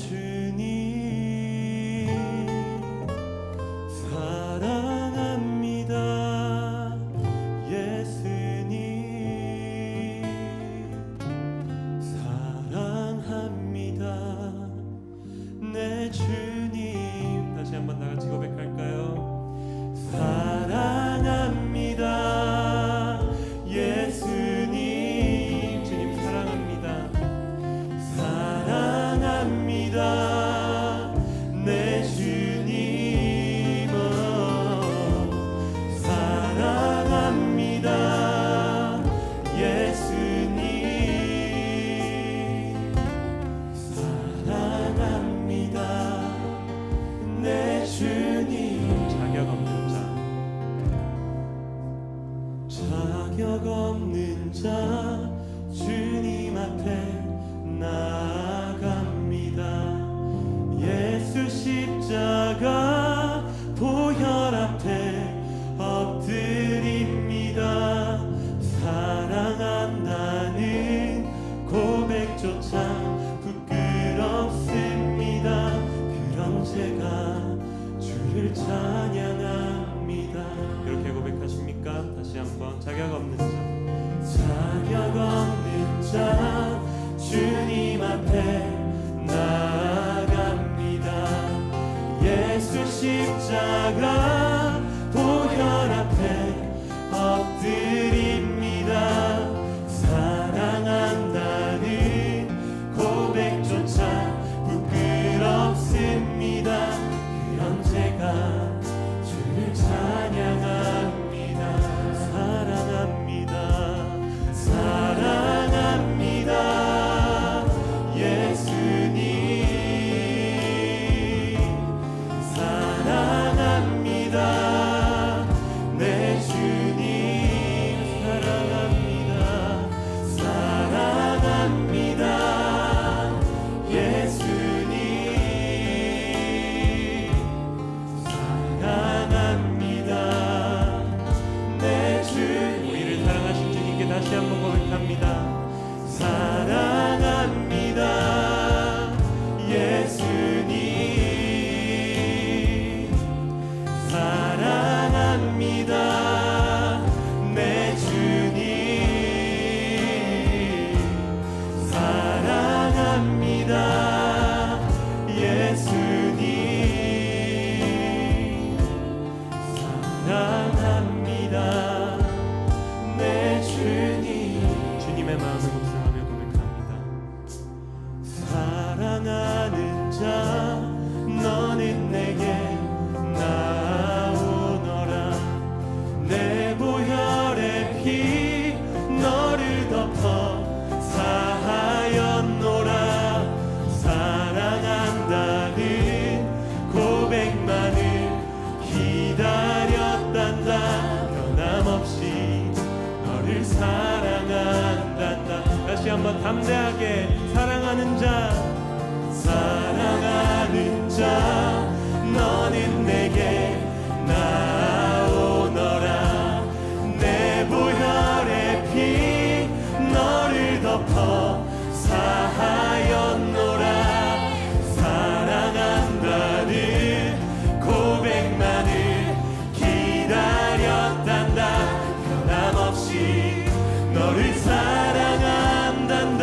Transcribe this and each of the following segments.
주님 사랑합니다. 예수님 사랑합니다. 내 주님. 다시 한번 다 같이 고백할까요? 사랑합니다. 예수님. 주님 사랑합니다. 사랑합니다. 내 주님 사랑합니다. 예수님 사랑합니다. 내 주님. 자격 없는 자 주님 앞에 나아갑니다. 예수 십자가 보혈 앞에 엎드립니다. 사랑한다는 고백조차 부끄럽습니다. 그럼 제가 주를 찬양합니다. 그렇게 고백하십니까? 다시 한번. 자격 없는 자 주님 앞에 나아갑니다. 예수 십자가 보혈 앞에 엎드립니다. 사랑한다는 고백조차 부끄럽습니다. 그런 제가 주를 찬양합니다. 사랑합니다. 예수님 사랑합니다. 내 주님 사랑합니다. 사랑합니다. 예수님 사랑합니다. 내 주님. 우리를 사랑하신 주님께 다시 한번 고백합니다. 사랑합니다. 예수님 사랑합니다. 내 주님 사랑합니다. 예수님 사랑합니다. 내 주님. 주님의 마음을 묵상하며 고백합니다. 사랑하는 자 너는 내게 나오너라. 내 보혈의 피 너를 덮어 사하였노라. 사랑한다는 고백만을 기다렸단다. 변함없이 너를 사랑한단다. 다시 한번 담대하게. 사랑하는 자 너는 내게 나오너라. 내 보혈의 피 너를 덮어 사하였노라. 사랑한다는 고백만을 기다렸단다. 변함없이 너를 사랑한단다.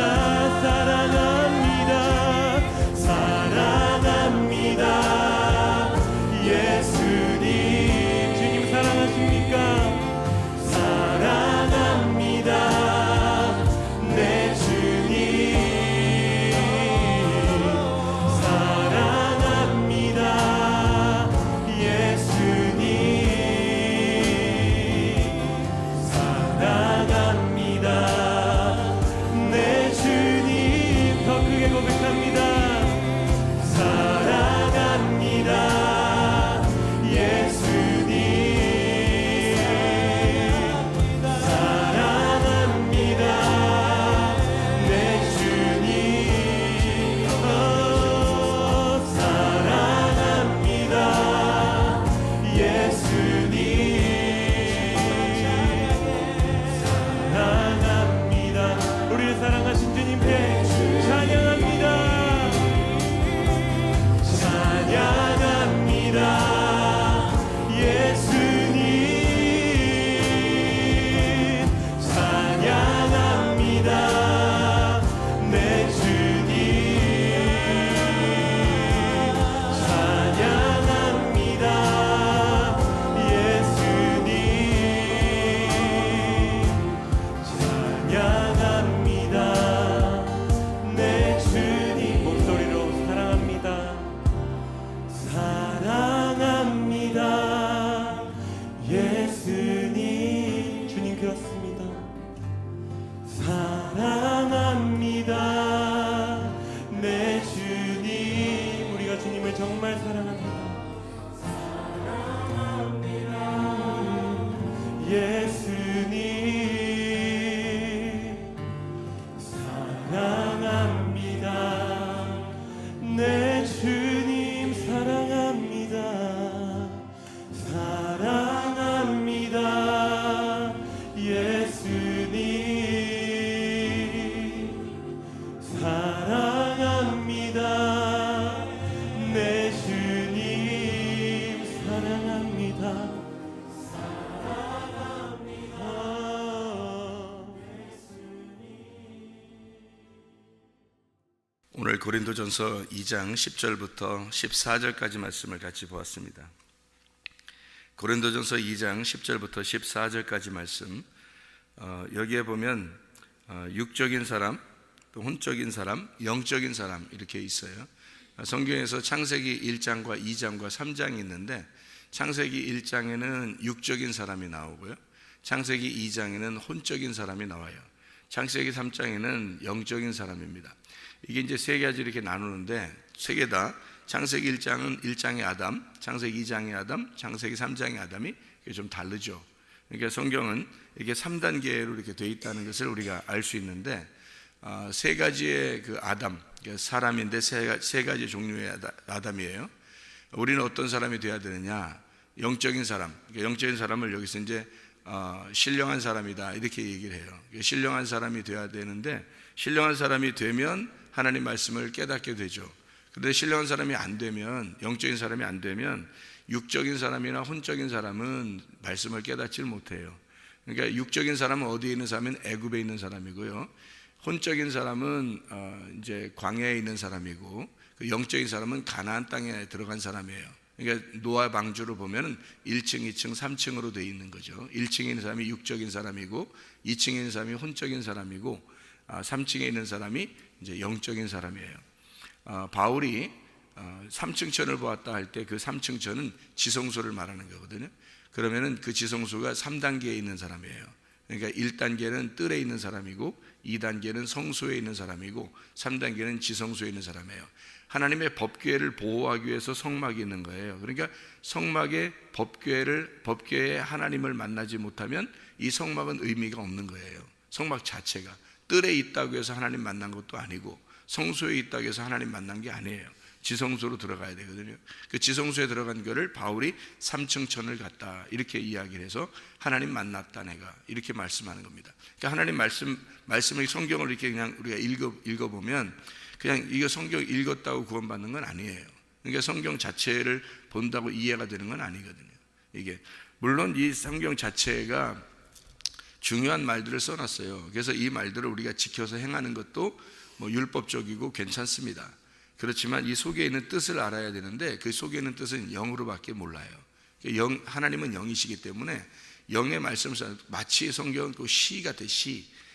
정말 사랑합니다. 예수님 사랑합니다. 내 주님 사랑합니다. 사랑합니다. 예수님 사랑합니다. 내 주님 사랑합니다. 오늘 고린도전서 2장 10절부터 14절까지 말씀을 같이 보았습니다. 고린도전서 2장 10절부터 14절까지 말씀, 여기에 보면 육적인 사람, 또 혼적인 사람, 영적인 사람 이렇게 있어요. 성경에서 창세기 1장과 2장과 3장이 있는데, 창세기 1장에는 육적인 사람이 나오고요, 창세기 2장에는 혼적인 사람이 나와요. 창세기 3장에는 영적인 사람입니다. 이게 이제 세 가지 이렇게 나누는데, 세 개 다 창세기 1장은 1장의 아담, 창세기 2장의 아담, 창세기 3장의 아담이 좀 다르죠. 그러니까 성경은 이게 3단계로 이렇게 되어 있다는 것을 우리가 알 수 있는데, 세 가지의 그 아담, 사람인데 세 가지 종류의 아담이에요. 우리는 어떤 사람이 되어야 되느냐? 영적인 사람, 영적인 사람을 여기서 이제 신령한 사람이다 이렇게 얘기를 해요. 신령한 사람이 되어야 되는데, 신령한 사람이 되면 하나님 말씀을 깨닫게 되죠. 그런데 신령한 사람이 안 되면, 영적인 사람이 안 되면 육적인 사람이나 혼적인 사람은 말씀을 깨닫지 못해요. 그러니까 육적인 사람은 어디에 있는 사람은 애굽에 있는 사람이고요, 혼적인 사람은 이제 광야에 있는 사람이고, 영적인 사람은 가나안 땅에 들어간 사람이에요. 그러니까 노아 방주를 보면 1층, 2층, 3층으로 되어 있는 거죠. 1층에 있는 사람이 육적인 사람이고, 2층에 있는 사람이 혼적인 사람이고, 3층에 있는 사람이 이제 영적인 사람이에요. 바울이 3층 천을 보았다 할 때 그 3층 천은 지성소를 말하는 거거든요. 그러면은 그 지성소가 3단계에 있는 사람이에요. 그러니까 1단계는 뜰에 있는 사람이고, 2단계는 성소에 있는 사람이고, 3단계는 지성소에 있는 사람이에요. 하나님의 법궤를 보호하기 위해서 성막이 있는 거예요. 그러니까 성막의 법궤에 하나님을 만나지 못하면 이 성막은 의미가 없는 거예요. 성막 자체가 뜰에 있다고 해서 하나님 만난 것도 아니고, 성소에 있다고 해서 하나님 만난 게 아니에요. 지성소로 들어가야 되거든요. 그 지성소에 들어간 거를 바울이 3층 천을 갔다 이렇게 이야기를 해서 하나님 만났다 내가 이렇게 말씀하는 겁니다. 그러니까 하나님 말씀의 성경을 이렇게 그냥 우리가 읽어보면 그냥 이거 성경 읽었다고 구원받는 건 아니에요. 그러니까 성경 자체를 본다고 이해가 되는 건 아니거든요. 이게 물론 이 성경 자체가 중요한 말들을 써놨어요. 그래서 이 말들을 우리가 지켜서 행하는 것도 뭐 율법적이고 괜찮습니다. 그렇지만 이 속에 있는 뜻을 알아야 되는데, 그 속에 있는 뜻은 영으로밖에 몰라요. 하나님은 영이시기 때문에 영의 말씀을 마치 성경은 그 시 같아.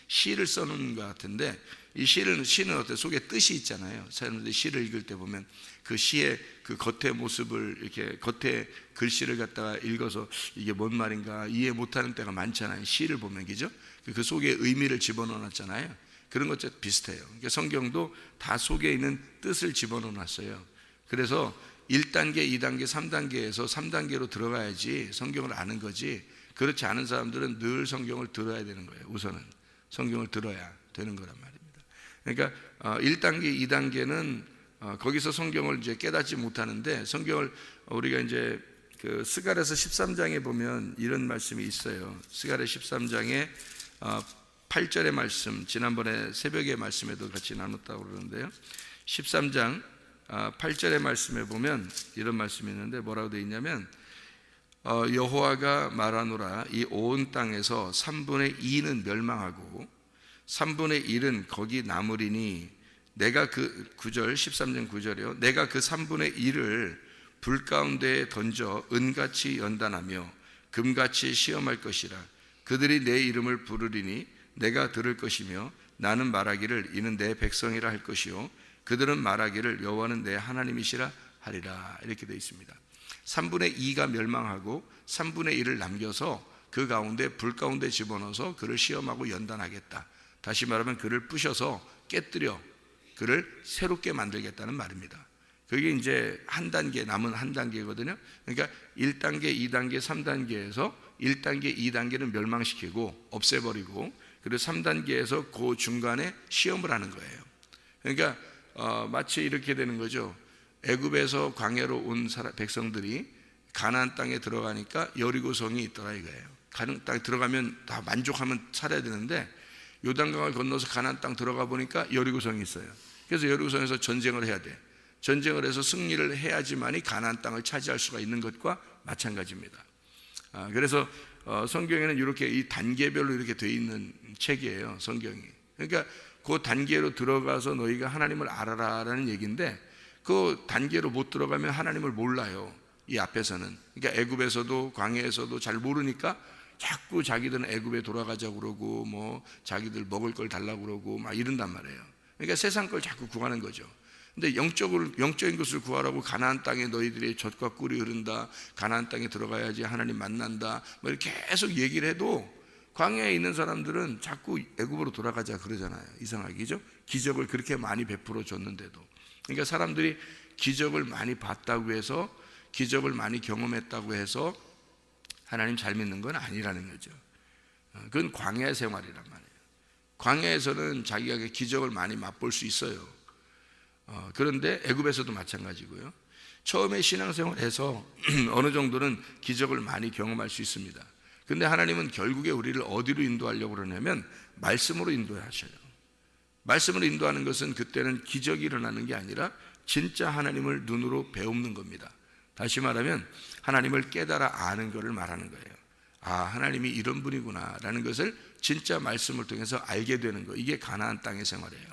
시를 써놓은 것 같은데, 이 시는 어때? 속에 뜻이 있잖아요. 사람들이 시를 읽을 때 보면 그 시의 그 겉의 모습을 이렇게 겉에 글씨를 갖다가 읽어서 이게 뭔 말인가 이해 못하는 때가 많잖아요. 시를 보면, 그죠? 그 속에 의미를 집어넣어놨잖아요. 그런 것과 비슷해요. 그러니까 성경도 다 속에 있는 뜻을 집어넣어놨어요. 그래서 1단계, 2단계, 3단계에서 3단계로 들어가야지 성경을 아는 거지, 그렇지 않은 사람들은 늘 성경을 들어야 되는 거예요. 우선은 성경을 들어야 되는 거란 말입니다. 그러니까 1단계, 2단계는 거기서 성경을 이제 깨닫지 못하는데, 성경을 우리가 이제 그 스가랴서 13장에 보면 이런 말씀이 있어요. 스가랴 13장에 8절의 말씀, 지난번에 새벽의 말씀에도 같이 나눴다고 그러는데요, 13장 8절의 말씀에 보면 이런 말씀이 있는데, 뭐라고 되어 있냐면 여호와가 말하노라, 이 온 땅에서 3분의 2는 멸망하고 3분의 1은 거기 남으리니 내가 그 9절 13장 9절이요, 내가 그 3분의 1을 불 가운데에 던져 은같이 연단하며 금같이 시험할 것이라. 그들이 내 이름을 부르리니 내가 들을 것이며 나는 말하기를 이는 내 백성이라 할 것이요 그들은 말하기를 여호와는 내 하나님이시라 하리라. 이렇게 되어 있습니다. 3분의 2가 멸망하고 3분의 1을 남겨서 그 가운데 불 가운데 집어넣어서 그를 시험하고 연단하겠다. 다시 말하면 그를 부셔서 깨뜨려 그를 새롭게 만들겠다는 말입니다. 그게 이제 한 단계, 남은 한 단계거든요. 그러니까 1단계, 2단계, 3단계에서 1단계, 2단계는 멸망시키고 없애버리고, 그리고 3단계에서 그 중간에 시험을 하는 거예요. 그러니까 마치 이렇게 되는 거죠. 애굽에서 광야로 온 백성들이 가나안 땅에 들어가니까 여리고성이 있더라 이거예요. 가나안 땅에 들어가면 다 만족하면 살아야 되는데 요단강을 건너서 가나안 땅 들어가 보니까 여리고성이 있어요. 그래서 여리고성에서 전쟁을 해야 돼. 전쟁을 해서 승리를 해야지만이 가나안 땅을 차지할 수가 있는 것과 마찬가지입니다. 그래서 성경에는 이렇게 이 단계별로 이렇게 돼 있는 책이에요, 성경이. 그러니까 그 단계로 들어가서 너희가 하나님을 알아라라는 얘기인데, 그 단계로 못 들어가면 하나님을 몰라요, 이 앞에서는. 그러니까 애굽에서도 광야에서도 잘 모르니까 자꾸 자기들은 애굽에 돌아가자고 그러고 뭐 자기들 먹을 걸 달라고 그러고 막 이런단 말이에요. 그러니까 세상 걸 자꾸 구하는 거죠. 근데 영적인 것을 구하라고 가나안 땅에 너희들의 젖과 꿀이 흐른다, 가나안 땅에 들어가야지 하나님 만난다, 뭐 이렇게 계속 얘기를 해도 광야에 있는 사람들은 자꾸 애굽으로 돌아가자 그러잖아요. 이상하게, 그죠? 기적을 그렇게 많이 베풀어 줬는데도. 그러니까 사람들이 기적을 많이 봤다고 해서, 기적을 많이 경험했다고 해서 하나님 잘 믿는 건 아니라는 거죠. 그건 광야의 생활이란 말이에요. 광야에서는 자기가 기적을 많이 맛볼 수 있어요. 그런데 애굽에서도 마찬가지고요. 처음에 신앙생활에서 어느 정도는 기적을 많이 경험할 수 있습니다. 근데 하나님은 결국에 우리를 어디로 인도하려고 그러냐면 말씀으로 인도하셔요. 말씀으로 인도하는 것은 그때는 기적이 일어나는 게 아니라 진짜 하나님을 눈으로 배우는 겁니다. 다시 말하면 하나님을 깨달아 아는 것을 말하는 거예요. 아, 하나님이 이런 분이구나 라는 것을 진짜 말씀을 통해서 알게 되는 거. 이게 가나안 땅의 생활이에요.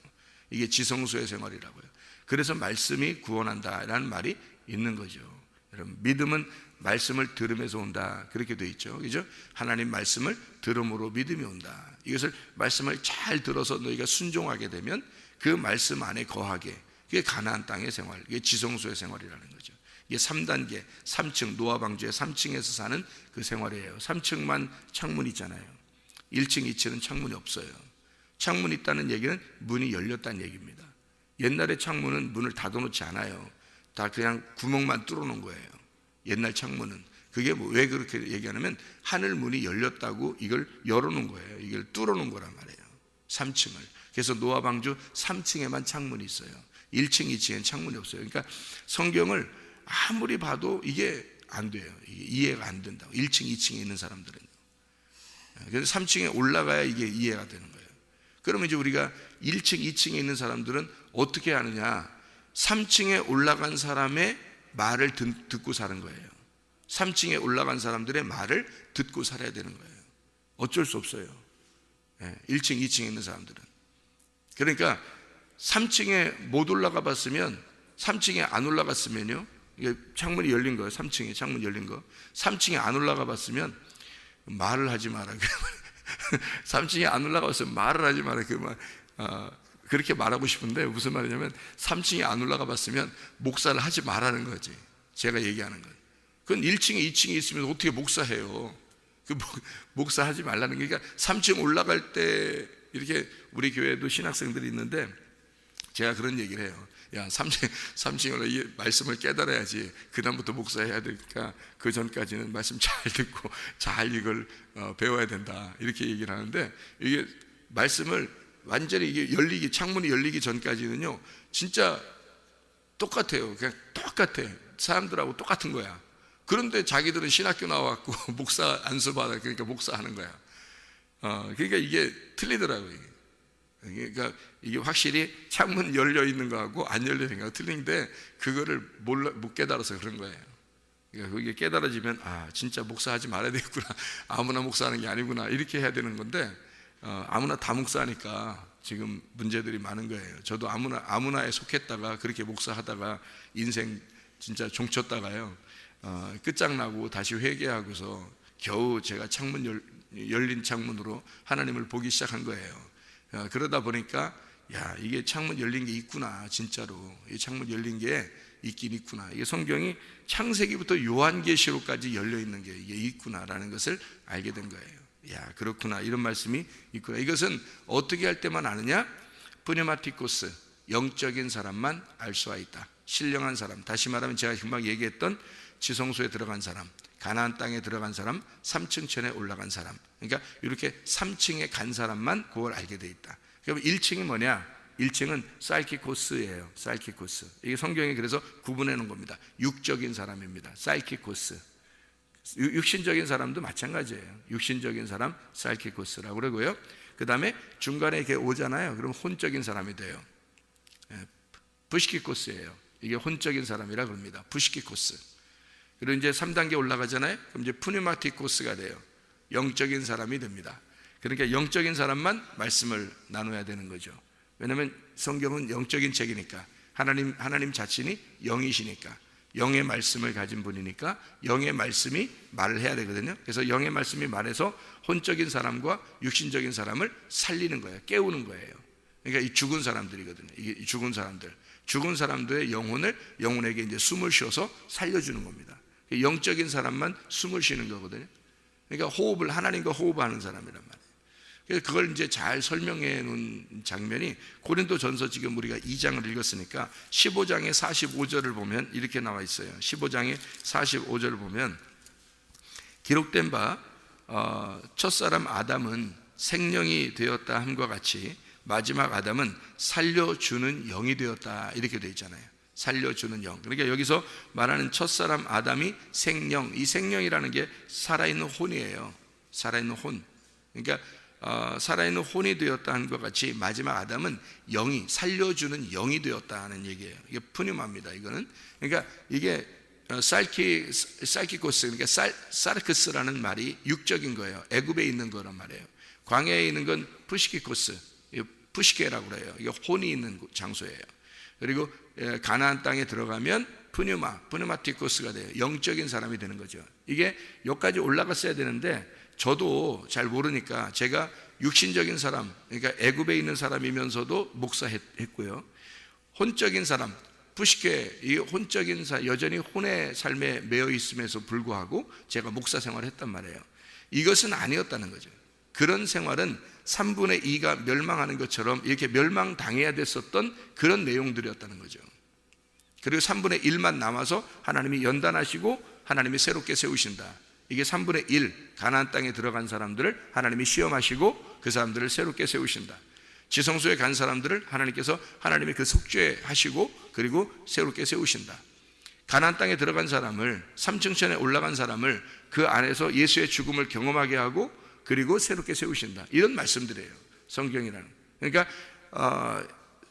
이게 지성소의 생활이라고요. 그래서 말씀이 구원한다라는 말이 있는 거죠. 여러분, 믿음은 말씀을 들으면서 온다, 그렇게 돼 있죠, 그죠? 하나님 말씀을 들음으로 믿음이 온다. 이것을 말씀을 잘 들어서 너희가 순종하게 되면 그 말씀 안에 거하게, 그게 가나안 땅의 생활, 이게 지성소의 생활이라는 거죠. 이게 3단계, 3층, 노아 방주의 3층에서 사는 그 생활이에요. 3층만 창문이 있잖아요. 1층, 2층은 창문이 없어요. 창문이 있다는 얘기는 문이 열렸다는 얘기입니다. 옛날에 창문은 문을 닫아놓지 않아요. 다 그냥 구멍만 뚫어놓은 거예요, 옛날 창문은. 그게 왜 그렇게 얘기하냐면 하늘 문이 열렸다고 이걸 열어놓은 거예요. 이걸 뚫어놓은 거란 말이에요, 3층을. 그래서 노아 방주 3층에만 창문이 있어요. 1층, 2층엔 창문이 없어요. 그러니까 성경을 아무리 봐도 이게 안 돼요. 이게 이해가 안 된다고. 1층, 2층에 있는 사람들은. 그래서 3층에 올라가야 이게 이해가 되는 거예요. 그러면 이제 우리가 1층, 2층에 있는 사람들은 어떻게 하느냐? 3층에 올라간 사람의 말을 듣고 사는 거예요. 3층에 올라간 사람들의 말을 듣고 살아야 되는 거예요. 어쩔 수 없어요. 1층, 2층에 있는 사람들은. 그러니까 3층에 못 올라가 봤으면, 3층에 안 올라갔으면요, 이게 창문이 열린 거예요. 3층에 창문 열린 거. 3층에 안 올라가 봤으면 말을 하지 마라. 3층에 안 올라가 봤으면 말을 하지 마라. 그렇게 말하고 싶은데 무슨 말이냐면 3층에 안 올라가 봤으면 목사를 하지 말라는 거지, 제가 얘기하는 건. 그건 1층에 2층에 있으면 어떻게 목사해요? 목사하지 말라는 게. 그러니까 3층 올라갈 때, 이렇게 우리 교회도 신학생들이 있는데 제가 그런 얘기를 해요. 야, 3층 올라 이 말씀을 깨달아야지 그 다음부터 목사해야 되니까 그 전까지는 말씀 잘 듣고 잘 이걸 배워야 된다, 이렇게 얘기를 하는데, 이게 말씀을 완전히 이게 창문이 열리기 전까지는요 진짜 똑같아요. 그냥 똑같아. 사람들하고 똑같은 거야. 그런데 자기들은 신학교 나와갖고 목사 안수 받아, 그러니까 목사하는 거야. 그러니까 이게 틀리더라고요. 그러니까 이게 확실히 창문 열려 있는 거하고 안 열려 있는 거하고 틀린데, 그거를 못 깨달아서 그런 거예요. 그러니까 그게 깨달아지면 아, 진짜 목사하지 말아야 되겠구나, 아무나 목사하는 게 아니구나, 이렇게 해야 되는 건데 아무나 다 목사하니까 지금 문제들이 많은 거예요. 저도 아무나에 속했다가 그렇게 목사하다가 인생 진짜 종쳤다가요 끝장나고 다시 회개하고서 겨우 제가 열린 창문으로 하나님을 보기 시작한 거예요. 그러다 보니까 야, 이게 창문 열린 게 있구나, 진짜로 이 창문 열린 게 있긴 있구나. 이게 성경이 창세기부터 요한계시록까지 열려 있는 게 이게 있구나라는 것을 알게 된 거예요. 야, 그렇구나, 이런 말씀이 있구나. 이것은 어떻게 할 때만 아느냐? 프네마티코스, 영적인 사람만 알 수가 있다. 신령한 사람, 다시 말하면 제가 금방 얘기했던 지성소에 들어간 사람, 가나안 땅에 들어간 사람, 3층 천에 올라간 사람. 그러니까 이렇게 3층에 간 사람만 그걸 알게 돼 있다. 그럼 1층이 뭐냐? 1층은 사이키코스예요. 사이키코스. 이게 성경이 그래서 구분해 놓은 겁니다. 육적인 사람입니다. 사이키코스. 육신적인 사람도 마찬가지예요. 육신적인 사람 사이키코스라고 그러고요. 그 다음에 중간에 이렇게 오잖아요. 그럼 혼적인 사람이 돼요. 부시키코스예요. 이게 혼적인 사람이라 그럽니다. 부시키코스. 그리고 이제 3단계 올라가잖아요. 그럼 이제 푸니마티코스가 돼요. 영적인 사람이 됩니다. 그러니까 영적인 사람만 말씀을 나눠야 되는 거죠. 왜냐하면 성경은 영적인 책이니까, 하나님 자신이 영이시니까, 영의 말씀을 가진 분이니까 영의 말씀이 말을 해야 되거든요. 그래서 영의 말씀이 말해서 혼적인 사람과 육신적인 사람을 살리는 거예요. 깨우는 거예요. 그러니까 이 죽은 사람들이거든요. 이 죽은 사람들의 영혼에게 이제 숨을 쉬어서 살려주는 겁니다. 영적인 사람만 숨을 쉬는 거거든요. 그러니까 하나님과 호흡하는 사람이란 말이에요. 그래서 그걸 이제 잘 설명해 놓은 장면이 고린도전서, 지금 우리가 2장을 읽었으니까 15장의 45절을 보면 이렇게 나와 있어요. 15장의 45절을 보면 기록된 바 첫사람 아담은 생령이 되었다 함과 같이 마지막 아담은 살려주는 영이 되었다, 이렇게 되어 있잖아요. 살려주는 영. 그러니까 여기서 말하는 첫사람 아담이 생령, 이 생령이라는 게 살아있는 혼이에요. 살아있는 혼. 그러니까 살아있는 혼이 되었다 한 것 같이 마지막 아담은 영이, 살려주는 영이 되었다는 얘기예요. 이게 푸뉴마입니다. 이거는. 그러니까 이게 살키코스, 그러니까 사르크스라는 말이 육적인 거예요. 애굽에 있는 거란 말이에요. 광야에 있는 건 푸시키코스, 푸시케라고 그래요. 이게 혼이 있는 장소예요. 그리고 가나안 땅에 들어가면 푸뉴마티코스가 돼요. 영적인 사람이 되는 거죠. 이게 여기까지 올라갔어야 되는데 저도 잘 모르니까 제가 육신적인 사람, 그러니까 애굽에 있는 사람이면서도 목사했고요. 혼적인 사람, 푸시케, 이 혼적인 사람, 여전히 혼의 삶에 매여 있음에도 불구하고 제가 목사 생활을 했단 말이에요. 이것은 아니었다는 거죠. 그런 생활은 3분의 2가 멸망하는 것처럼 이렇게 멸망당해야 됐었던 그런 내용들이었다는 거죠. 그리고 3분의 1만 남아서 하나님이 연단하시고 하나님이 새롭게 세우신다. 이게 3분의 1, 가나안 땅에 들어간 사람들을 하나님이 시험하시고 그 사람들을 새롭게 세우신다. 지성소에 간 사람들을 하나님께서 하나님이 그 속죄하시고 그리고 새롭게 세우신다. 가나안 땅에 들어간 사람을, 3층천에 올라간 사람을 그 안에서 예수의 죽음을 경험하게 하고 그리고 새롭게 세우신다. 이런 말씀들이에요. 성경이라는. 그러니까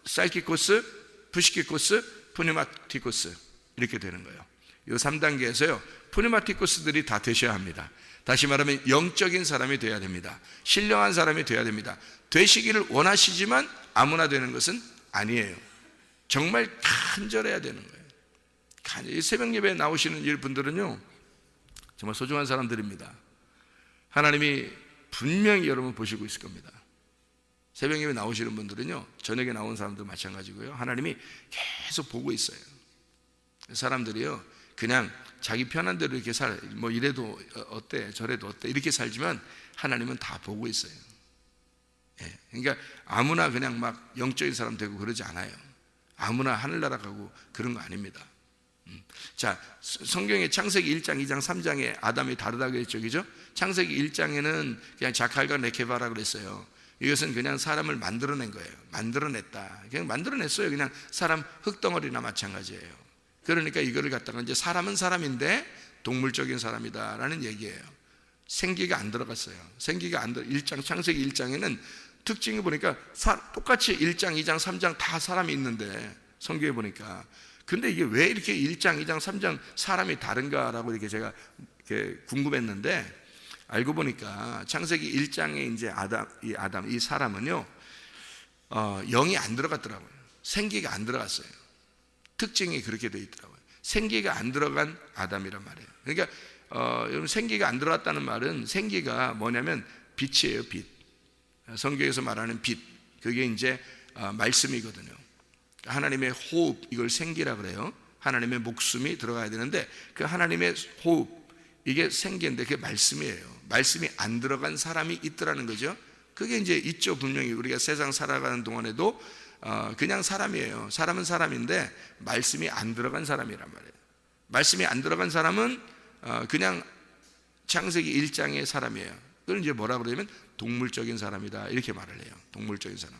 사이키코스, 푸시키코스, 푸니마티코스 이렇게 되는 거예요. 이 3단계에서요. 푸니마티코스들이 다 되셔야 합니다. 다시 말하면 영적인 사람이 되어야 됩니다. 신령한 사람이 되어야 됩니다. 되시기를 원하시지만 아무나 되는 것은 아니에요. 정말 간절해야 되는 거예요. 새벽 예배에 나오시는 분들은요, 정말 소중한 사람들입니다. 하나님이 분명히 여러분 보시고 있을 겁니다. 새벽 예배 나오시는 분들은요, 저녁에 나온 사람도 마찬가지고요. 하나님이 계속 보고 있어요. 사람들이요, 그냥 자기 편한 대로 이렇게 뭐 이래도 어때, 저래도 어때, 이렇게 살지만 하나님은 다 보고 있어요. 예, 그러니까 아무나 그냥 막 영적인 사람 되고 그러지 않아요. 아무나 하늘나라 가고 그런 거 아닙니다. 자, 성경의 창세기 1장, 2장, 3장에 아담이 다르다고 했죠, 그죠? 창세기 1장에는 그냥 자칼과 레케바라 그랬어요. 이것은 그냥 사람을 만들어낸 거예요. 만들어냈다. 그냥 만들어냈어요. 그냥 사람 흙덩어리나 마찬가지예요. 그러니까 이거를 갖다가 이제 사람은 사람인데 동물적인 사람이다라는 얘기예요. 생기가 안 들어갔어요. 생기가 안 들어. 창세기 1장에는 특징이 보니까 똑같이 1장, 2장, 3장 다 사람이 있는데 성경에 보니까, 근데 이게 왜 이렇게 1장, 2장, 3장 사람이 다른가라고 이렇게 제가 이렇게 궁금했는데, 알고 보니까 창세기 1장에 이제 이 사람은요, 영이 안 들어갔더라고요. 생기가 안 들어갔어요. 특징이 그렇게 되어 있더라고요. 생기가 안 들어간 아담이란 말이에요. 그러니까 여러분, 생기가 안 들어갔다는 말은, 생기가 뭐냐면 빛이에요. 빛. 성경에서 말하는 빛, 그게 이제 말씀이거든요. 하나님의 호흡, 이걸 생기라 그래요. 하나님의 목숨이 들어가야 되는데 그 하나님의 호흡, 이게 생기인데 그게 말씀이에요. 말씀이 안 들어간 사람이 있더라는 거죠. 그게 이제 있죠. 분명히 우리가 세상 살아가는 동안에도 그냥 사람이에요. 사람은 사람인데 말씀이 안 들어간 사람이란 말이에요. 말씀이 안 들어간 사람은 그냥 창세기 1장의 사람이에요. 그걸 이제 뭐라 그러냐면 동물적인 사람이다 이렇게 말을 해요. 동물적인 사람.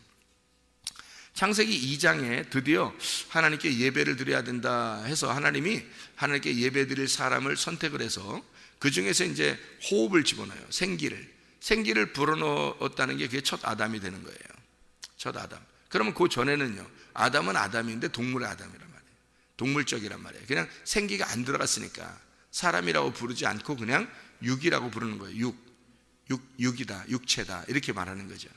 창세기 2장에 드디어 하나님께 예배를 드려야 된다 해서 하나님이 하나님께 예배 드릴 사람을 선택을 해서 그 중에서 이제 호흡을 집어넣어요. 생기를 불어넣었다는 게 그게 첫 아담이 되는 거예요. 첫 아담. 그러면 그 전에는요, 아담은 아담인데 동물의 아담이란 말이에요. 동물적이란 말이에요. 그냥 생기가 안 들어갔으니까 사람이라고 부르지 않고 그냥 육이라고 부르는 거예요. 육이다, 육체다 이렇게 말하는 거죠.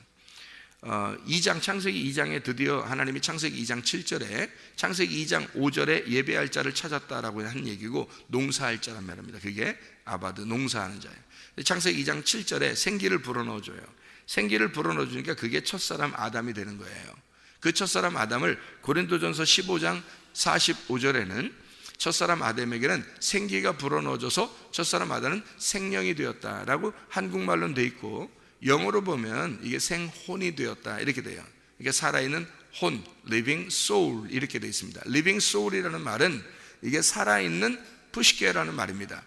창세기 2장에 드디어 하나님이 창세기 2장 7절에 창세기 2장 5절에 예배할 자를 찾았다라고 한 얘기고, 농사할 자란 말입니다. 그게 아바드, 농사하는 자예요. 창세기 2장 7절에 생기를 불어넣어줘요. 생기를 불어넣어주니까 그게 첫사람 아담이 되는 거예요. 그 첫사람 아담을 고린도전서 15장 45절에는 첫사람 아담에게는 생기가 불어넣어져서 첫사람 아담은 생명이 되었다라고 한국말로는 돼 있고, 영어로 보면 이게 생혼이 되었다 이렇게 돼요. 이게 살아있는 혼, living soul 이렇게 되어 있습니다. living soul이라는 말은 이게 살아있는 푸시케라는 말입니다.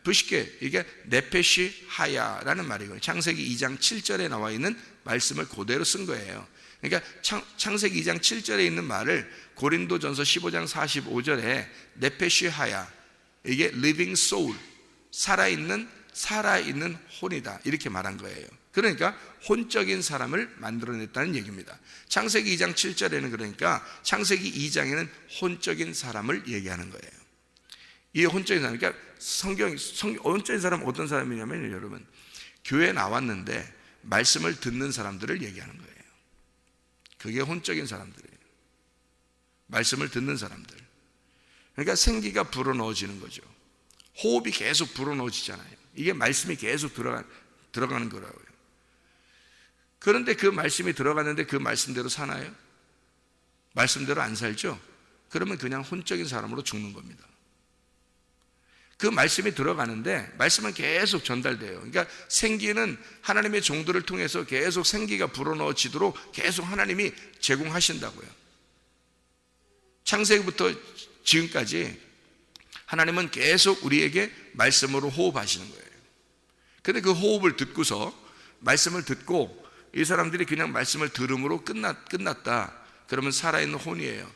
푸시케, 이게 네페시 하야라는 말이고요. 창세기 2장 7절에 나와 있는 말씀을 그대로 쓴 거예요. 그러니까 창세기 2장 7절에 있는 말을 고린도전서 15장 45절에 네페시 하야, 이게 living soul, 살아있는 혼이다 이렇게 말한 거예요. 그러니까 혼적인 사람을 만들어냈다는 얘기입니다. 창세기 2장 7절에는 그러니까 창세기 2장에는 혼적인 사람을 얘기하는 거예요. 이 혼적인 사람, 그러니까 혼적인 사람은 어떤 사람이냐면 여러분, 교회에 나왔는데 말씀을 듣는 사람들을 얘기하는 거예요. 그게 혼적인 사람들이에요. 말씀을 듣는 사람들. 그러니까 생기가 불어넣어지는 거죠. 호흡이 계속 불어넣어지잖아요. 이게 말씀이 계속 들어가는 거라고요. 그런데 그 말씀이 들어갔는데 그 말씀대로 사나요? 말씀대로 안 살죠? 그러면 그냥 혼적인 사람으로 죽는 겁니다. 그 말씀이 들어가는데 말씀은 계속 전달돼요. 그러니까 생기는 하나님의 종들을 통해서 계속 생기가 불어넣어지도록 계속 하나님이 제공하신다고요. 창세기부터 지금까지 하나님은 계속 우리에게 말씀으로 호흡하시는 거예요. 근데 그 호흡을 듣고서 말씀을 듣고 이 사람들이 그냥 말씀을 들음으로 끝났다. 그러면 살아있는 혼이에요.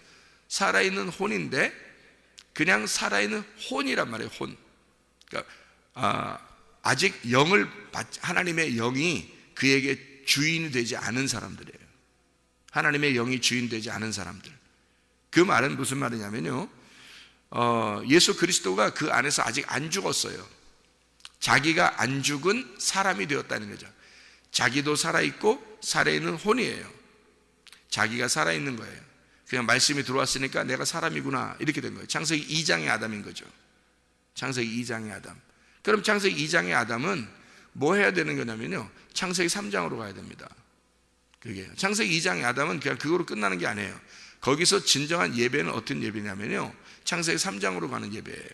살아있는 혼인데 그냥 살아있는 혼이란 말이에요. 혼. 그러니까 아직 하나님의 영이 그에게 주인이 되지 않은 사람들이에요. 하나님의 영이 주인 되지 않은 사람들. 그 말은 무슨 말이냐면요, 예수 그리스도가 그 안에서 아직 안 죽었어요. 자기가 안 죽은 사람이 되었다는 거죠. 자기도 살아있고 살아있는 혼이에요. 자기가 살아있는 거예요. 그냥 말씀이 들어왔으니까 내가 사람이구나 이렇게 된 거예요. 창세기 2장의 아담인 거죠. 창세기 2장의 아담. 그럼 창세기 2장의 아담은 뭐 해야 되는 거냐면요, 창세기 3장으로 가야 됩니다. 그게 창세기 2장의 아담은 그냥 그거로 끝나는 게 아니에요. 거기서 진정한 예배는 어떤 예배냐면요, 창세기 3장으로 가는 예배예요.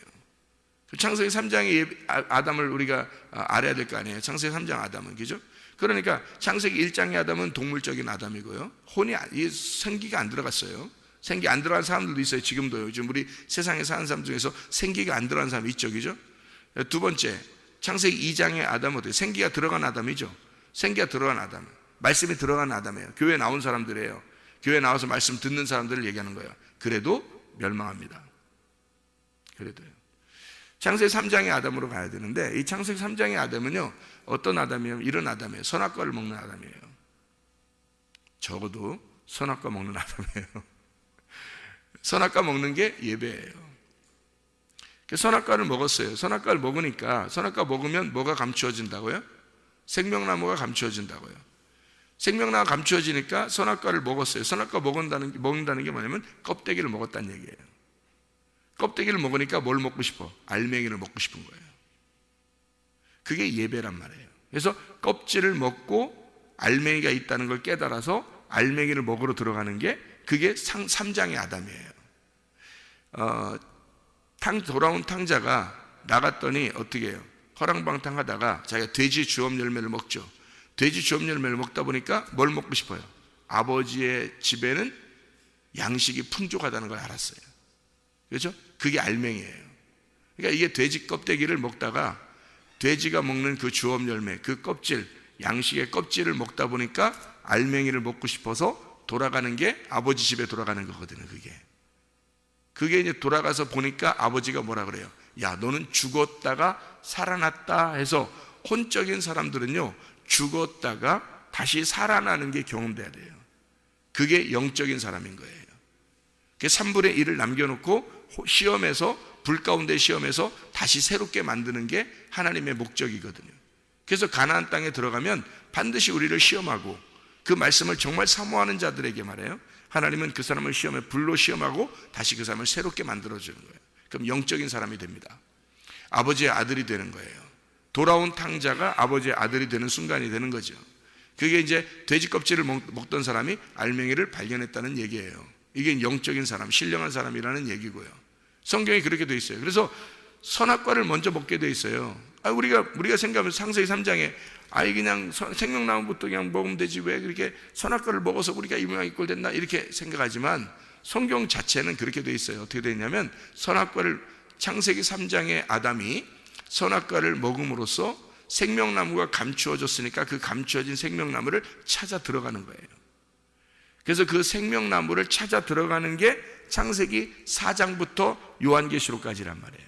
창세기 3장의 아담을 우리가 알아야 될 거 아니에요. 창세기 3장 아담은, 그죠? 그러니까 창세기 1장의 아담은 동물적인 아담이고요, 생기가 안 들어갔어요. 생기 안 들어간 사람들도 있어요. 지금도요. 요즘 우리 세상에 사는 사람 중에서 생기가 안 들어간 사람 있죠, 그죠? 두 번째, 창세기 2장의 아담은 어때요? 생기가 들어간 아담이죠. 생기가 들어간 아담, 말씀이 들어간 아담이에요. 교회에 나온 사람들이에요. 교회에 나와서 말씀 듣는 사람들을 얘기하는 거예요. 그래도 멸망합니다. 그래도요. 창세기 3장의 아담으로 가야 되는데, 이 창세기 3장의 아담은요, 어떤 아담이에요? 이런 아담이에요. 선악과를 먹는 아담이에요. 적어도 선악과 먹는 아담이에요. 선악과 먹는 게 예배예요. 선악과를 먹었어요. 선악과를 먹으니까, 선악과 먹으면 뭐가 감추어진다고요? 생명나무가 감추어진다고요. 생명나무가 감추어지니까 선악과를 먹었어요. 선악과 먹는다는 게 뭐냐면 껍데기를 먹었다는 얘기예요. 껍데기를 먹으니까 뭘 먹고 싶어? 알맹이를 먹고 싶은 거예요. 그게 예배란 말이에요. 그래서 껍질을 먹고 알맹이가 있다는 걸 깨달아서 알맹이를 먹으러 들어가는 게, 그게 3장의 아담이에요. 돌아온 탕자가 나갔더니 어떻게 해요? 허랑방탕 하다가 자기가 돼지 주업 열매를 먹죠. 돼지 주업 열매를 먹다 보니까 뭘 먹고 싶어요? 아버지의 집에는 양식이 풍족하다는 걸 알았어요. 그렇죠? 그게 알맹이에요. 그러니까 이게 돼지 껍데기를 먹다가 돼지가 먹는 그 주업 열매, 그 껍질, 양식의 껍질을 먹다 보니까 알맹이를 먹고 싶어서 돌아가는 게 아버지 집에 돌아가는 거거든요. 그게 이제 돌아가서 보니까 아버지가 뭐라 그래요? 야, 너는 죽었다가 살아났다 해서, 혼적인 사람들은요, 죽었다가 다시 살아나는 게 경험돼야 돼요. 그게 영적인 사람인 거예요. 3분의 1을 남겨놓고 시험에서, 불 가운데 시험에서 다시 새롭게 만드는 게 하나님의 목적이거든요. 그래서 가나안 땅에 들어가면 반드시 우리를 시험하고, 그 말씀을 정말 사모하는 자들에게 말해요, 하나님은 그 사람을 시험에 불로 시험하고 다시 그 사람을 새롭게 만들어주는 거예요. 그럼 영적인 사람이 됩니다. 아버지의 아들이 되는 거예요. 돌아온 탕자가 아버지의 아들이 되는 순간이 되는 거죠. 그게 이제 돼지 껍질을 먹던 사람이 알맹이를 발견했다는 얘기예요. 이게 영적인 사람, 신령한 사람이라는 얘기고요. 성경이 그렇게 돼 있어요. 그래서 선악과를 먼저 먹게 돼 있어요. 우리가 생각하면 창세기 3장에 그냥 생명나무부터 그냥 먹으면 되지, 왜 그렇게 선악과를 먹어서 우리가 이 모양 이 꼴 됐나, 이렇게 생각하지만 성경 자체는 그렇게 돼 있어요. 어떻게 돼 있냐면, 창세기 3장에 아담이 선악과를 먹음으로써 생명나무가 감추어졌으니까 그 감추어진 생명나무를 찾아 들어가는 거예요. 그래서 그 생명나무를 찾아 들어가는 게 창세기 4장부터 요한계시록까지란 말이에요.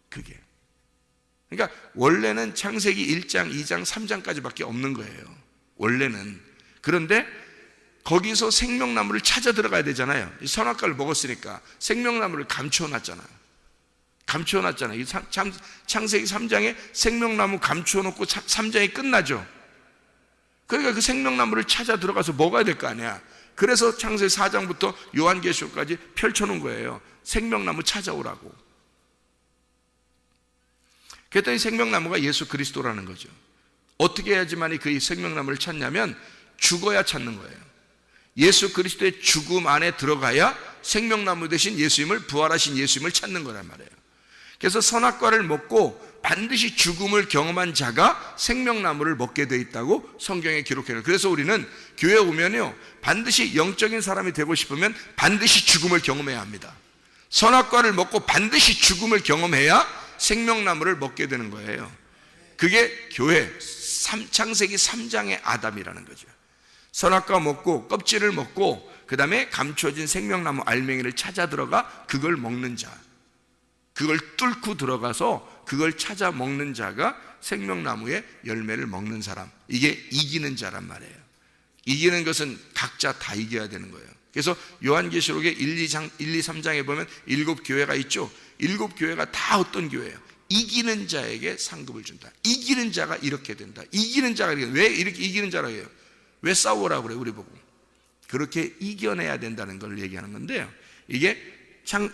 그게. 그러니까 원래는 창세기 1장, 2장, 3장까지밖에 없는 거예요. 원래는. 그런데 거기서 생명나무를 찾아 들어가야 되잖아요. 이 선악과를 먹었으니까 생명나무를 감추어놨잖아요. 이 창세기 3장에 생명나무 감추어놓고 3장이 끝나죠. 그러니까 그 생명나무를 찾아 들어가서 먹어야 될 거 아니야. 그래서 창세기 4장부터 요한계시록까지 펼쳐놓은 거예요. 생명나무 찾아오라고. 그랬더니 생명나무가 예수 그리스도라는 거죠. 어떻게 해야지만이 그 생명나무를 찾냐면 죽어야 찾는 거예요. 예수 그리스도의 죽음 안에 들어가야 생명나무 대신 예수님을, 부활하신 예수님을 찾는 거란 말이에요. 그래서 선악과를 먹고 반드시 죽음을 경험한 자가 생명나무를 먹게 돼 있다고 성경에 기록해요. 그래서 우리는 교회 오면요, 반드시 영적인 사람이 되고 싶으면 반드시 죽음을 경험해야 합니다. 선악과를 먹고 반드시 죽음을 경험해야 생명나무를 먹게 되는 거예요. 그게 교회, 창세기 3장의 아담이라는 거죠. 선악과 먹고 껍질을 먹고 그 다음에 감추어진 생명나무 알맹이를 찾아 들어가 그걸 먹는 자, 그걸 뚫고 들어가서 그걸 찾아 먹는 자가 생명나무의 열매를 먹는 사람, 이게 이기는 자란 말이에요. 이기는 것은 각자 다 이겨야 되는 거예요. 그래서 요한계시록의 1, 2, 3장에 보면 7교회가 있죠. 7교회가 다 어떤 교회예요? 이기는 자에게 상급을 준다. 이기는 자가 이렇게 된다. 이기는 자가 왜 이렇게 이기는 자라고 해요? 왜 싸우라고 그래요? 우리 보고 그렇게 이겨내야 된다는 걸 얘기하는 건데요, 이게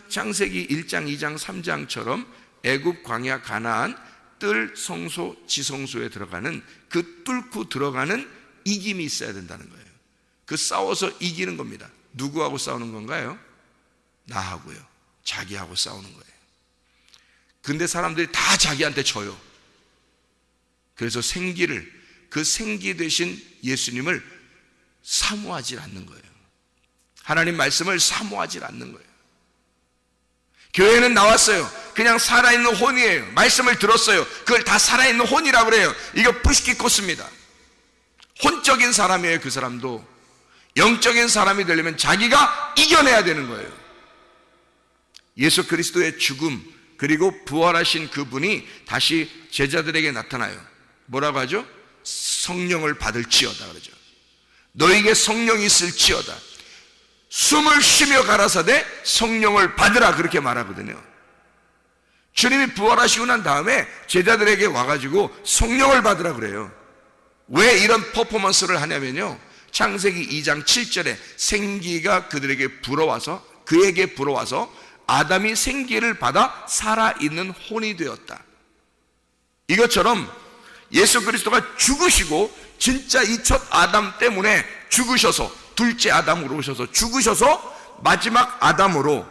창세기 1장, 2장, 3장처럼 애굽, 광야, 가나안, 뜰, 성소, 지성소에 들어가는 그 뚫고 들어가는 이김이 있어야 된다는 거예요. 그 싸워서 이기는 겁니다. 누구하고 싸우는 건가요? 나하고요. 자기하고 싸우는 거예요. 근데 사람들이 다 자기한테 져요. 그래서 그 생기 되신 예수님을 사모하지 않는 거예요. 하나님 말씀을 사모하지 않는 거예요. 교회는 나왔어요. 그냥 살아있는 혼이에요. 말씀을 들었어요. 그걸 다 살아있는 혼이라고 그래요. 이거 부시키 코스입니다. 혼적인 사람이에요. 그 사람도 영적인 사람이 되려면 자기가 이겨내야 되는 거예요. 예수 그리스도의 죽음 그리고 부활하신 그분이 다시 제자들에게 나타나요. 뭐라고 하죠? 성령을 받을지어다 그러죠. 너에게 성령이 있을지어다. 숨을 쉬며 가라사대 성령을 받으라, 그렇게 말하거든요. 주님이 부활하시고 난 다음에 제자들에게 와가지고 성령을 받으라 그래요. 왜 이런 퍼포먼스를 하냐면요, 창세기 2장 7절에 생기가 그에게 불어와서 아담이 생기를 받아 살아있는 혼이 되었다. 이것처럼 예수 그리스도가 죽으시고 진짜 이 첫 아담 때문에 죽으셔서 둘째 아담으로 오셔서 죽으셔서 마지막 아담으로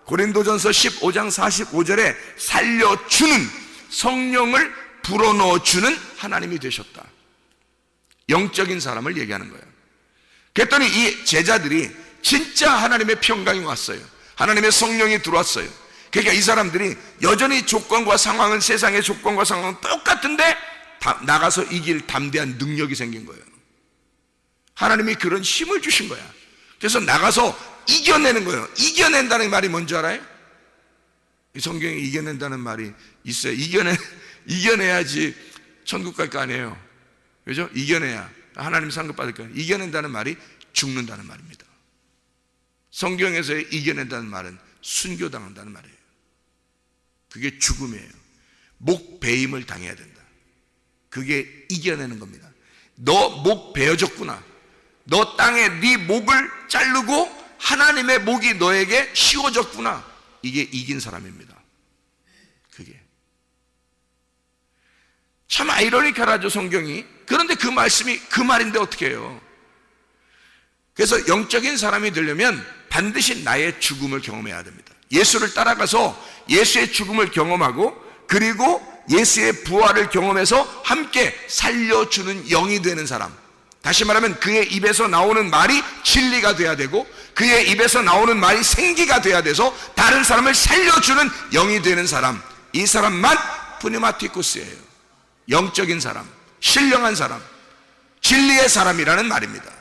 고린도전서 15장 45절에 살려주는, 성령을 불어넣어주는 하나님이 되셨다. 영적인 사람을 얘기하는 거예요. 그랬더니 이 제자들이 진짜 하나님의 평강이 왔어요. 하나님의 성령이 들어왔어요. 그러니까 이 사람들이 여전히 조건과 상황은, 세상의 조건과 상황은 똑같은데 나가서 이길 담대한 능력이 생긴 거예요. 하나님이 그런 힘을 주신 거야. 그래서 나가서 이겨내는 거예요. 이겨낸다는 말이 뭔지 알아요? 이 성경에 이겨낸다는 말이 있어요. 이겨내야지 천국 갈 거 아니에요. 그죠? 이겨내야 하나님 상급 받을 거예요. 이겨낸다는 말이 죽는다는 말입니다. 성경에서의 이겨낸다는 말은 순교당한다는 말이에요. 그게 죽음이에요. 목 베임을 당해야 된다. 그게 이겨내는 겁니다. 너 목 베어졌구나. 너 땅에 네 목을 자르고 하나님의 목이 너에게 씌워졌구나. 이게 이긴 사람입니다. 그게 참 아이러니컬하죠, 성경이. 그런데 그 말씀이 그 말인데 어떻게 해요? 그래서 영적인 사람이 되려면 반드시 나의 죽음을 경험해야 됩니다. 예수를 따라가서 예수의 죽음을 경험하고, 그리고 예수의 부활을 경험해서 함께 살려주는 영이 되는 사람, 다시 말하면 그의 입에서 나오는 말이 진리가 돼야 되고, 그의 입에서 나오는 말이 생기가 돼야 돼서 다른 사람을 살려주는 영이 되는 사람, 이 사람만 푸니마티쿠스예요. 영적인 사람, 신령한 사람, 진리의 사람이라는 말입니다.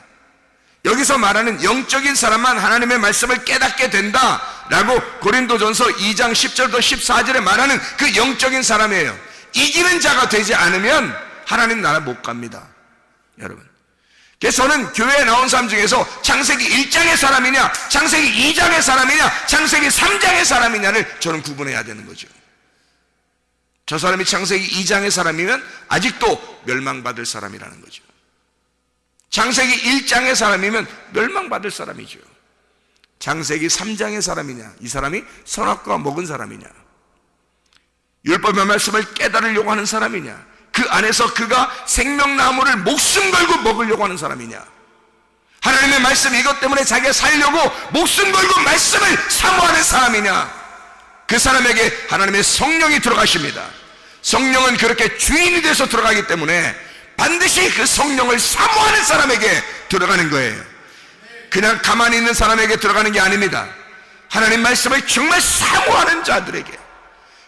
여기서 말하는 영적인 사람만 하나님의 말씀을 깨닫게 된다라고 고린도전서 2장 10절부터 14절에 말하는 그 영적인 사람이에요. 이기는 자가 되지 않으면 하나님 나라 못 갑니다, 여러분. 그래서 저는 교회에 나온 사람 중에서 창세기 1장의 사람이냐, 창세기 2장의 사람이냐, 창세기 3장의 사람이냐를 저는 구분해야 되는 거죠. 저 사람이 창세기 2장의 사람이면 아직도 멸망받을 사람이라는 거죠. 창세기 1장의 사람이면 멸망받을 사람이죠. 창세기 3장의 사람이냐, 이 사람이 선악과 먹은 사람이냐, 율법의 말씀을 깨달으려고 하는 사람이냐, 그 안에서 그가 생명나무를 목숨 걸고 먹으려고 하는 사람이냐, 하나님의 말씀 이것 때문에 자기가 살려고 목숨 걸고 말씀을 사모하는 사람이냐, 그 사람에게 하나님의 성령이 들어가십니다. 성령은 그렇게 주인이 돼서 들어가기 때문에 반드시 그 성령을 사모하는 사람에게 들어가는 거예요. 그냥 가만히 있는 사람에게 들어가는 게 아닙니다. 하나님 말씀을 정말 사모하는 자들에게,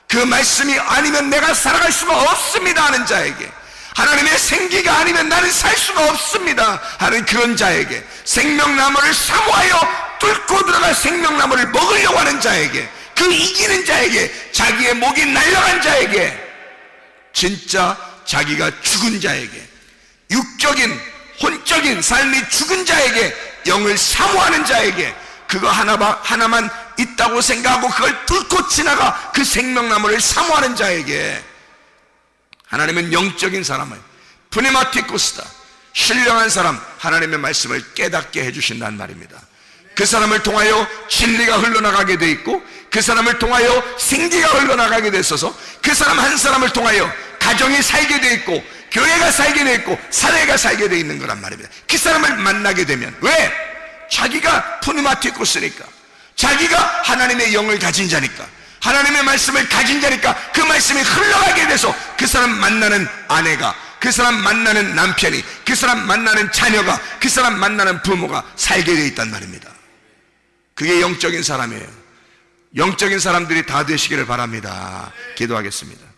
그 말씀이 아니면 내가 살아갈 수가 없습니다 하는 자에게, 하나님의 생기가 아니면 나는 살 수가 없습니다 하는 그런 자에게, 생명나무를 사모하여 뚫고 들어갈 생명나무를 먹으려고 하는 자에게, 그 이기는 자에게, 자기의 목이 날아간 자에게, 진짜 자기가 죽은 자에게, 육적인 혼적인 삶이 죽은 자에게, 영을 사모하는 자에게, 그거 하나만 있다고 생각하고 그걸 뚫고 지나가 그 생명나무를 사모하는 자에게 하나님은 영적인 사람을 푸니마티쿠스다, 신령한 사람, 하나님의 말씀을 깨닫게 해주신다는 말입니다. 그 사람을 통하여 진리가 흘러나가게 돼 있고, 그 사람을 통하여 생기가 흘러나가게 돼 있어서 그 사람 한 사람을 통하여 가정이 살게 돼 있고, 교회가 살게 돼 있고, 사회가 살게 돼 있는 거란 말입니다. 그 사람을 만나게 되면, 왜? 자기가 푸니마티쿠스니까, 자기가 하나님의 영을 가진 자니까, 하나님의 말씀을 가진 자니까 그 말씀이 흘러가게 돼서 그 사람 만나는 아내가, 그 사람 만나는 남편이, 그 사람 만나는 자녀가, 그 사람 만나는 부모가 살게 돼 있단 말입니다. 그게 영적인 사람이에요. 영적인 사람들이 다 되시기를 바랍니다. 기도하겠습니다.